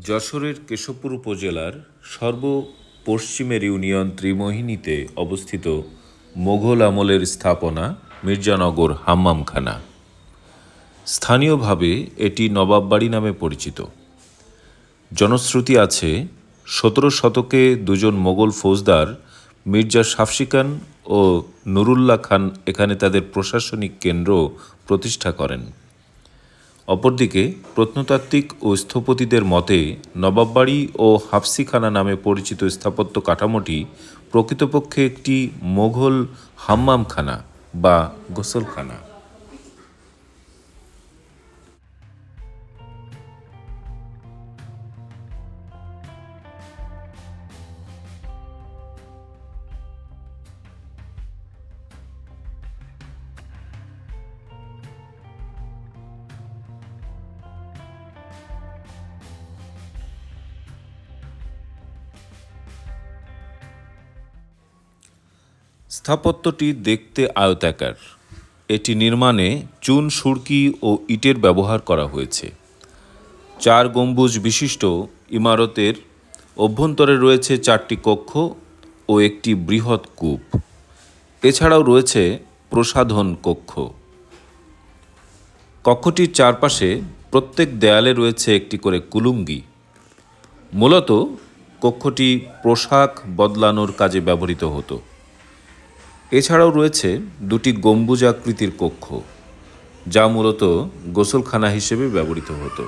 যশোরের কেশবপুর উপজেলার সর্ব-পশ্চিমের ইউনিয়ন ত্রিমোহিনীতে অবস্থিত মোঘল আমলের স্থাপনা মির্জানগর হাম্মামখানা। স্থানীয়ভাবে এটি নবাববাড়ি নামে পরিচিত। জনশ্রুতি আছে ১৭ শতকে দুজন মোগল ফৌজদার মির্জা শাফসি খান ও নুরুল্লাহ খান এখানে তাদের প্রশাসনিক কেন্দ্র প্রতিষ্ঠা করেন। অপরদিকে প্রত্নতাত্ত্বিক ও স্থপতিদের মতে নবাববাড়ি ও হাফসিখানা নামে পরিচিত স্থাপত্য কাঠামোটি প্রকৃতপক্ষে একটি মোঘল হাম্মামখানা বা গোসলখানা। স্থাপত্যটি দেখতে আয়তাকার। এটি নির্মাণে চুন সুরকি ও ইটের ব্যবহার করা হয়েছে। ৪ গম্বুজ বিশিষ্ট ইমারতের অভ্যন্তরে রয়েছে ৪টি কক্ষ ও একটি বৃহৎ কূপ। এছাড়াও রয়েছে প্রসাধন কক্ষ। কক্ষটির চারপাশে প্রত্যেক দেয়ালে রয়েছে একটি করে কুলুঙ্গি। মূলত কক্ষটি পোশাক বদলানোর কাজে ব্যবহৃত হতো। এছাড়াও রয়েছে ২টি গম্বুজাকৃতির কক্ষ, যা মূলত গোসলখানা হিসেবে ব্যবহৃত হতো।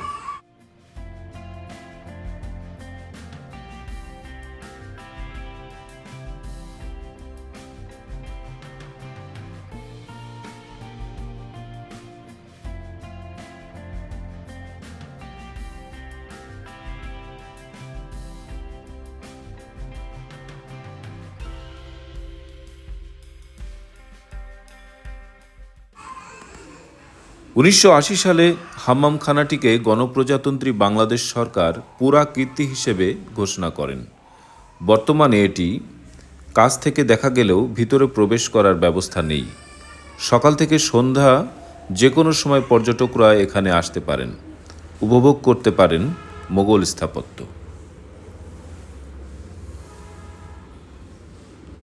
১৯৮০ সালে হাম্মামখানাটিকে গণপ্রজাতন্ত্রী বাংলাদেশ সরকার পুরাকীর্তি হিসেবে ঘোষণা করেন। বর্তমানে এটি কাছ থেকে দেখা গেলেও ভিতরে প্রবেশ করার ব্যবস্থা নেই। সকাল থেকে সন্ধ্যা যে কোনো সময় পর্যটকরা এখানে আসতে পারেন, উপভোগ করতে পারেন মোগল স্থাপত্য।